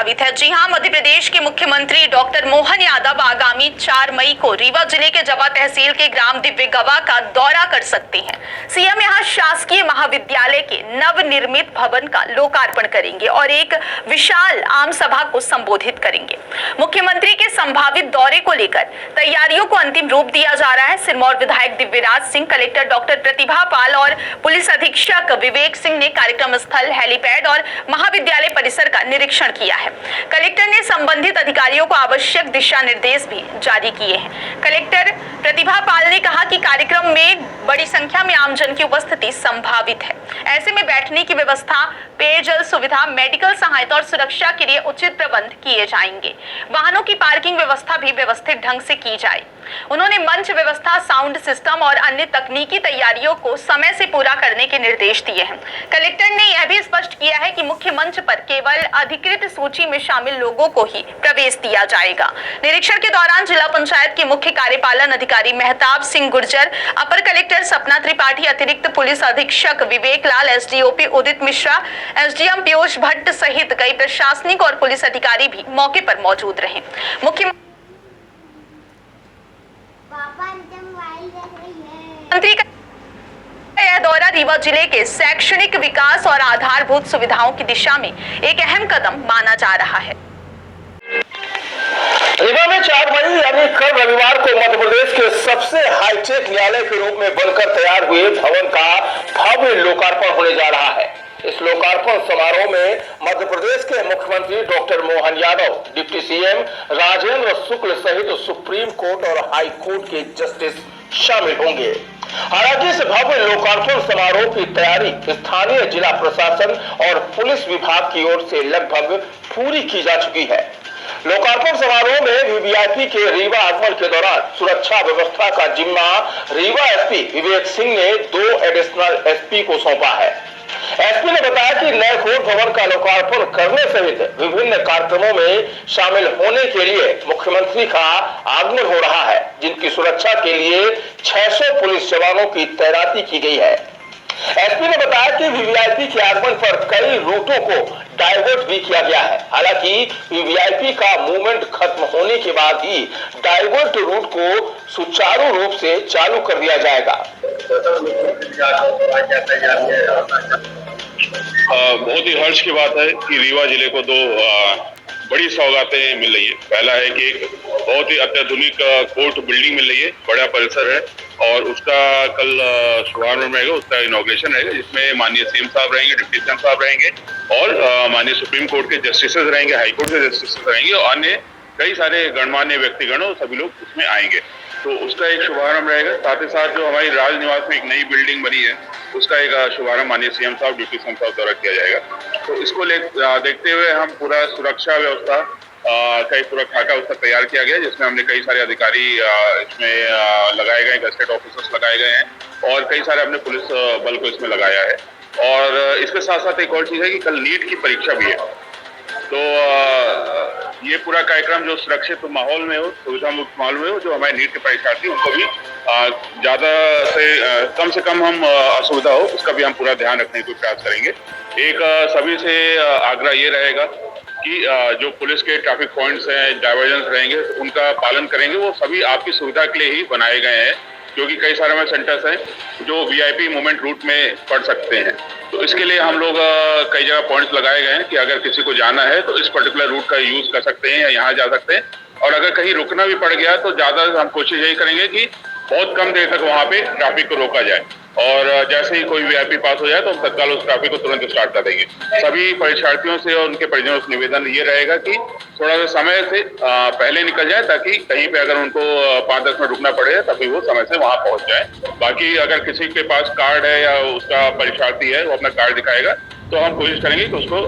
संभावित है। जी हां, मध्य प्रदेश के मुख्यमंत्री डॉक्टर मोहन यादव आगामी 4 मई को रीवा जिले के जवा तहसील के ग्राम दिव्य गवा का दौरा कर सकते हैं। सीएम यहां शासकीय महाविद्यालय के नवनिर्मित भवन का लोकार्पण करेंगे और एक विशाल आम सभा को संबोधित करेंगे। मुख्यमंत्री के संभावित दौरे को लेकर तैयारियों को अंतिम रूप दिया जा रहा है। सिरमौर विधायक दिव्यराज सिंह, कलेक्टर डॉक्टर प्रतिभा पाल और पुलिस अधीक्षक विवेक सिंह ने कार्यक्रम स्थल, हेलीपैड और महाविद्यालय परिसर का निरीक्षण किया है। कलेक्टर ने संबंधित अधिकारियों को आवश्यक दिशा निर्देश भी जारी किए हैं। कलेक्टर प्रतिभा पाल ने कहा कि कार्यक्रम में बड़ी संख्या में आमजन की उपस्थिति संभावित है। ऐसे में बैठने की व्यवस्था, पेयजल सुविधा, मेडिकल सहायता और सुरक्षा के लिए उचित प्रबंध किए जाएंगे। वाहनों की पार्किंग व्यवस्था भी व्यवस्थित ढंग से की जाए। उन्होंने मंच व्यवस्था, साउंड सिस्टम और अन्य तकनीकी तैयारियों को समय से पूरा करने के निर्देश दिए हैं। कलेक्टर ने यह भी स्पष्ट किया है कि मुख्य मंच पर केवल अधिकृत सूची में शामिल लोगों को ही प्रवेश दिया जाएगा। निरीक्षण के दौरान जिला पंचायत के मुख्य कार्यपालन अधिकारी मेहताब सिंह गुर्जर, अपर कलेक्टर सपना त्रिपाठी, अतिरिक्त पुलिस अधीक्षक विवेक लाल, एसडीओपी उदित मिश्रा, एसडीएम पीयूष भट्ट सहित कई प्रशासनिक और पुलिस अधिकारी भी मौके पर मौजूद रहे। मुख्यमंत्री का यह दौरा रीवा जिले के शैक्षणिक विकास और आधारभूत सुविधाओं की दिशा में एक अहम कदम माना जा रहा है। रीवा में 4 मई यानी कल रविवार को मध्य प्रदेश के सबसे हाईटेक न्यायालय के रूप में बनकर तैयार हुए भवन का भव्य लोकार्पण होने जा रहा है। इस लोकार्पण समारोह में मध्य प्रदेश के मुख्यमंत्री doctor Mohan Yadav, deputy CM Rajendra Shukla सहित सुप्रीम कोर्ट और हाई कोर्ट के जस्टिस शामिल होंगे। हालांकि इस भव्य लोकार्पण समारोह की तैयारी स्थानीय जिला प्रशासन और पुलिस विभाग की ओर से लगभग पूरी की जा चुकी है। लोकार्पण समारोह में वीवीआईपी के रीवा आगमन के दौरान सुरक्षा व्यवस्था का जिम्मा रीवा एसपी विवेक सिंह ने 2 एडिशनल एसपी को सौंपा है। एसपी ने बताया कि नए कोर्ट भवन का लोकार्पण करने सहित विभिन्न कार्यक्रमों में शामिल होने के लिए मुख्यमंत्री का आगमन हो रहा है, जिनकी सुरक्षा के लिए 600 पुलिस जवानों की तैनाती की गई है। एसपी ने बताया कि वीवीआईपी के आगमन पर कई रूटों को डाइवर्ट भी किया गया है। हालांकि वीवीआईपी का मूवमेंट खत्म होने के बाद ही डाइवर्ट रूट को सुचारू रूप से चालू कर दिया जाएगा। बहुत ही हर्ष की बात है कि रीवा जिले को 2 बड़ी सौगातें मिल रही है। पहला है कि एक बहुत ही अत्याधुनिक कोर्ट बिल्डिंग मिल रही है, बड़ा परिसर है और उसका कल शुभारंभ रहेगा, उसका इनॉग्रेशन रहेगा, जिसमें माननीय सीएम साहब रहेंगे, डिप्टी सीएम साहब रहेंगे और माननीय सुप्रीम कोर्ट के जस्टिसेस रहेंगे, हाई कोर्ट के जस्टिसेस रहेंगे और अन्य कई सारे गणमान्य व्यक्तिगण सभी लोग उसमें आएंगे। तो उसका एक शुभारंभ रहेगा। साथ ही साथ जो हमारी राज निवास में एक नई बिल्डिंग बनी है, उसका एक शुभारंभ माननीय सीएम साहब, डिप्टी सीएम साहब द्वारा किया जाएगा। तो इसको देखते हुए हम पूरा सुरक्षा व्यवस्था का एक पूरा खाका उसका तैयार किया गया, जिसमें हमने कई सारे अधिकारी इसमें लगाए गए, गजेटेड ऑफिसर्स लगाए गए हैं और कई सारे अपने पुलिस बल को इसमें लगाया है। और इसके साथ साथ एक और चीज़ है कि कल नीट की परीक्षा भी है। तो ये पूरा कार्यक्रम जो सुरक्षित माहौल में हो, सुविधा मुक्त माहौल में हो, जो हमारे नीट के परीक्षार्थी उनको भी ज़्यादा से कम हम असुविधा हो, उसका भी हम पूरा ध्यान रखने को प्रयास करेंगे। एक सभी से आग्रह ये रहेगा कि जो पुलिस के ट्रैफिक पॉइंट्स हैं, डाइवर्जन रहेंगे, उनका पालन करेंगे। वो सभी आपकी सुविधा के लिए ही बनाए गए हैं, क्योंकि कई सारे हमारे सेंटर्स हैं जो वीआईपी मूवमेंट रूट में पड़ सकते हैं। तो इसके लिए हम लोग कई जगह पॉइंट्स लगाए गए हैं कि अगर किसी को जाना है तो इस पर्टिकुलर रूट का यूज कर सकते हैं या यहाँ जा सकते हैं। और अगर कहीं रुकना भी पड़ गया तो ज़्यादा हम कोशिश यही करेंगे कि बहुत कम देर तक वहाँ पे ट्रैफिक को रोका जाए और जैसे ही कोई वीआईपी पास हो जाए तो हम तत्काल उस ट्रैफिक को तुरंत स्टार्ट कर देंगे। सभी परीक्षार्थियों से और उनके परिजनों से निवेदन ये रहेगा कि थोड़ा सा समय से पहले निकल जाए, ताकि कहीं पे अगर उनको 5-10 मिनट रुकना पड़े तभी वो समय से वहाँ पहुँच जाए। बाकी अगर किसी के पास कार्ड है या उसका परीक्षार्थी है वो अपना कार्ड दिखाएगा तो हम कोशिश करेंगे कि उसको